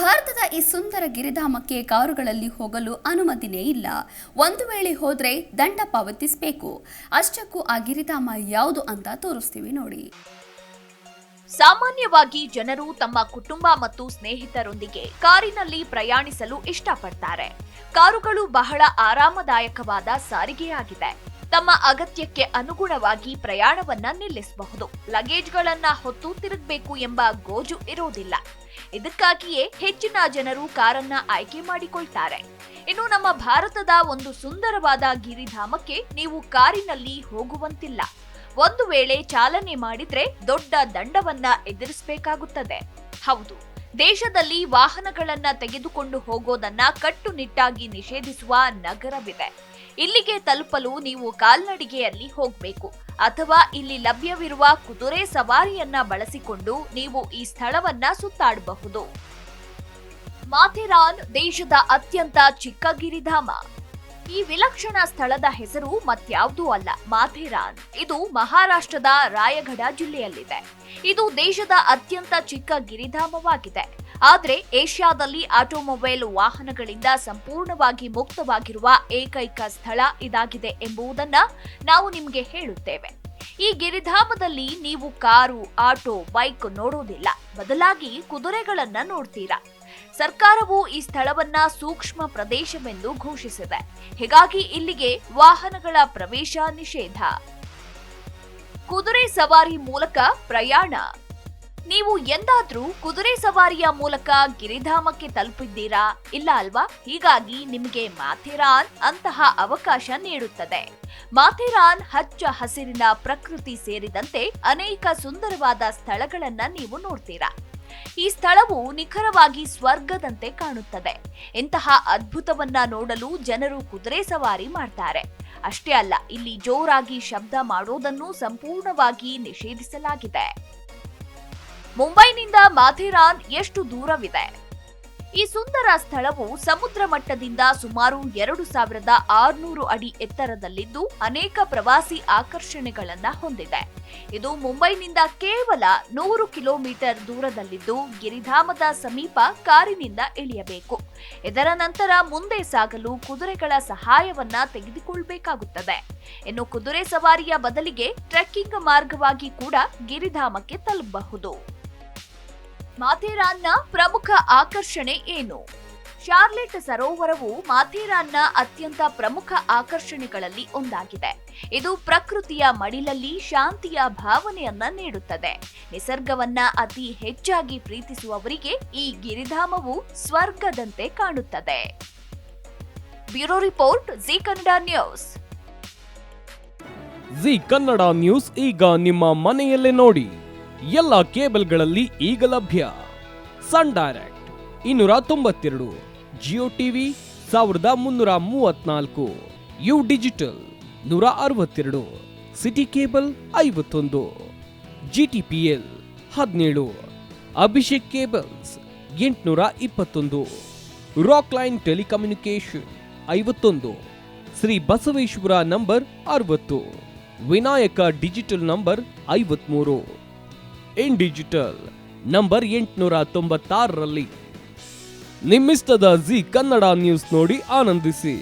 ಭಾರತದ ಈ ಸುಂದರ ಗಿರಿಧಾಮಕ್ಕೆ ಕಾರುಗಳಲ್ಲಿ ಹೋಗಲು ಅನುಮತಿನೇ ಇಲ್ಲ. ಒಂದು ವೇಳೆ ಹೋದ್ರೆ ದಂಡ ಪಾವತಿಸಬೇಕು. ಅಷ್ಟಕ್ಕೂ ಆ ಗಿರಿಧಾಮ ಯಾವುದು ಅಂತ ತೋರಿಸ್ತೀವಿ ನೋಡಿ. ಸಾಮಾನ್ಯವಾಗಿ ಜನರು ತಮ್ಮ ಕುಟುಂಬ ಮತ್ತು ಸ್ನೇಹಿತರೊಂದಿಗೆ ಕಾರಿನಲ್ಲಿ ಪ್ರಯಾಣಿಸಲು ಇಷ್ಟಪಡ್ತಾರೆ. ಕಾರುಗಳು ಬಹಳ ಆರಾಮದಾಯಕವಾದ ಸಾರಿಗೆಯಾಗಿದೆ. ತಮ್ಮ ಅಗತ್ಯಕ್ಕೆ ಅನುಗುಣವಾಗಿ ಪ್ರಯಾಣವನ್ನ ನಿಲ್ಲಿಸಬಹುದು. ಲಗೇಜ್ಗಳನ್ನ ಹೊತ್ತು ತಿರುಗಬೇಕು ಎಂಬ ಗೋಜು ಇರೋದಿಲ್ಲ. ಇದಕ್ಕಾಗಿಯೇ ಹೆಚ್ಚಿನ ಜನರು ಕಾರನ್ನ ಆಯ್ಕೆ ಮಾಡಿಕೊಳ್ತಾರೆ. ಇನ್ನು ನಮ್ಮ ಭಾರತದ ಒಂದು ಸುಂದರವಾದ ಗಿರಿಧಾಮಕ್ಕೆ ನೀವು ಕಾರಿನಲ್ಲಿ ಹೋಗುವಂತಿಲ್ಲ. ಒಂದು ವೇಳೆ ಚಾಲನೆ ಮಾಡಿದ್ರೆ ದೊಡ್ಡ ದಂಡವನ್ನ ಎದುರಿಸಬೇಕಾಗುತ್ತದೆ. ಹೌದು, ದೇಶದಲ್ಲಿ ವಾಹನಗಳನ್ನ ತೆಗೆದುಕೊಂಡು ಹೋಗೋದನ್ನ ಕಟ್ಟುನಿಟ್ಟಾಗಿ ನಿಷೇಧಿಸುವ ನಗರವಿದೆ. ಇಲ್ಲಿಗೆ ತಲುಪಲು ನೀವು ಕಾಲ್ನಡಿಗೆಯಲ್ಲಿ ಹೋಗಬೇಕು ಅಥವಾ ಇಲ್ಲಿ ಲಭ್ಯವಿರುವ ಕುದುರೆ ಸವಾರಿಯನ್ನ ಬಳಸಿಕೊಂಡು ನೀವು ಈ ಸ್ಥಳವನ್ನ ಸುತ್ತಾಡಬಹುದು. ಮಾಥೇರಾನ್ ದೇಶದ ಅತ್ಯಂತ ಚಿಕ್ಕ ಗಿರಿಧಾಮ. ಈ ವಿಲಕ್ಷಣ ಸ್ಥಳದ ಹೆಸರು ಮತ್ಯಾವುದೂ ಅಲ್ಲ, ಮಾಥೇರಾನ್. ಇದು ಮಹಾರಾಷ್ಟ್ರದ ರಾಯಗಢ ಜಿಲ್ಲೆಯಲ್ಲಿದೆ. ಇದು ದೇಶದ ಅತ್ಯಂತ ಚಿಕ್ಕ ಗಿರಿಧಾಮವಾಗಿದೆ. ಆದರೆ ಏಷ್ಯಾದಲ್ಲಿ ಆಟೋಮೊಬೈಲ್ ವಾಹನಗಳಿಂದ ಸಂಪೂರ್ಣವಾಗಿ ಮುಕ್ತವಾಗಿರುವ ಏಕೈಕ ಸ್ಥಳ ಇದಾಗಿದೆ ಎಂಬುದನ್ನ ನಾವು ನಿಮಗೆ ಹೇಳುತ್ತೇವೆ. ಈ ಗಿರಿಧಾಮದಲ್ಲಿ ನೀವು ಕಾರು, ಆಟೋ, ಬೈಕ್ ನೋಡೋದಿಲ್ಲ, ಬದಲಾಗಿ ಕುದುರೆಗಳನ್ನ ನೋಡ್ತೀರಾ. ಸರ್ಕಾರವು ಈ ಸ್ಥಳವನ್ನ ಸೂಕ್ಷ್ಮ ಪ್ರದೇಶವೆಂದು ಘೋಷಿಸಿದೆ. ಹೀಗಾಗಿ ಇಲ್ಲಿಗೆ ವಾಹನಗಳ ಪ್ರವೇಶ ನಿಷೇಧ. ಕುದುರೆ ಸವಾರಿ ಮೂಲಕ ಪ್ರಯಾಣ. ನೀವು ಎಂದಾದ್ರೂ ಕುದುರೆ ಸವಾರಿಯ ಮೂಲಕ ಗಿರಿಧಾಮಕ್ಕೆ ತಲುಪಿದ್ದೀರಾ? ಇಲ್ಲ ಅಲ್ವಾ? ಹೀಗಾಗಿ ನಿಮಗೆ ಮಾಥೇರಾನ್ ಅಂತಹ ಅವಕಾಶ ನೀಡುತ್ತದೆ. ಮಾಥೇರಾನ್ ಹಚ್ಚ ಹಸಿರಿನ ಪ್ರಕೃತಿ ಸೇರಿದಂತೆ ಅನೇಕ ಸುಂದರವಾದ ಸ್ಥಳಗಳನ್ನ ನೀವು ನೋಡ್ತೀರಾ. ಈ ಸ್ಥಳವು ನಿಖರವಾಗಿ ಸ್ವರ್ಗದಂತೆ ಕಾಣುತ್ತದೆ. ಇಂತಹ ಅದ್ಭುತವನ್ನ ನೋಡಲು ಜನರು ಕುದುರೆ ಸವಾರಿ ಮಾಡ್ತಾರೆ. ಅಷ್ಟೇ ಅಲ್ಲ, ಇಲ್ಲಿ ಜೋರಾಗಿ ಶಬ್ದ ಮಾಡೋದನ್ನು ಸಂಪೂರ್ಣವಾಗಿ ನಿಷೇಧಿಸಲಾಗಿದೆ. ಮುಂಬೈನಿಂದ ಮಾಥೇರಾನ್ ಎಷ್ಟು ದೂರವಿದೆ? ಈ ಸುಂದರ ಸ್ಥಳವು ಸಮುದ್ರ ಮಟ್ಟದಿಂದ ಸುಮಾರು 2600 ಅಡಿ ಎತ್ತರದಲ್ಲಿದ್ದು ಅನೇಕ ಪ್ರವಾಸಿ ಆಕರ್ಷಣೆಗಳನ್ನ ಹೊಂದಿದೆ. ಇದು ಮುಂಬೈನಿಂದ ಕೇವಲ 100 ಕಿಲೋಮೀಟರ್ ದೂರದಲ್ಲಿದ್ದು ಗಿರಿಧಾಮದ ಸಮೀಪ ಕಾರಿನಿಂದ ಇಳಿಯಬೇಕು. ಇದರ ನಂತರ ಮುಂದೆ ಸಾಗಲು ಕುದುರೆಗಳ ಸಹಾಯವನ್ನ ತೆಗೆದುಕೊಳ್ಳಬೇಕಾಗುತ್ತದೆ. ಇನ್ನು ಕುದುರೆ ಸವಾರಿಯ ಬದಲಿಗೆ ಟ್ರೆಕ್ಕಿಂಗ್ ಮಾರ್ಗವಾಗಿ ಕೂಡ ಗಿರಿಧಾಮಕ್ಕೆ ತಲುಪಬಹುದು. ಮಾಥೇರಾನ್ನ ಪ್ರಮುಖ ಆಕರ್ಷಣೆ ಏನು? ಶಾರ್ಲೆಟ್ ಸರೋವರವು ಮಾಥೇರಾನ್ನ ಅತ್ಯಂತ ಪ್ರಮುಖ ಆಕರ್ಷಣೆಗಳಲ್ಲಿ ಒಂದಾಗಿದೆ. ಇದು ಪ್ರಕೃತಿಯ ಮಡಿಲಲ್ಲಿ ಶಾಂತಿಯ ಭಾವನೆಯನ್ನ ನೀಡುತ್ತದೆ. ನಿಸರ್ಗವನ್ನ ಅತಿ ಹೆಚ್ಚಾಗಿ ಪ್ರೀತಿಸುವವರಿಗೆ ಈ ಗಿರಿಧಾಮವು ಸ್ವರ್ಗದಂತೆ ಕಾಣುತ್ತದೆ. Bureau report, Zee Kannada news. Zee Kannada news ಈಗ ನಿಮ್ಮ ಮನೆಯಲ್ಲೇ ನೋಡಿ. ಎಲ್ಲ ಕೇಬಲ್ಗಳಲ್ಲಿ ಈಗ ಲಭ್ಯ. Sun Direct 292, Jio TV 1334, U digital 162, city cable 51, GTPL 17, Abhishek cables 821, Rockline telecommunication 51, Shri Basaveshwara number 60, Vinayaka digital number 53, in digital number 896ರಲ್ಲಿ. ನಿಮ್ಮಿಷ್ಟದ ಜಿ ಕನ್ನಡ ನ್ಯೂಸ್ ನೋಡಿ ಆನಂದಿಸಿ.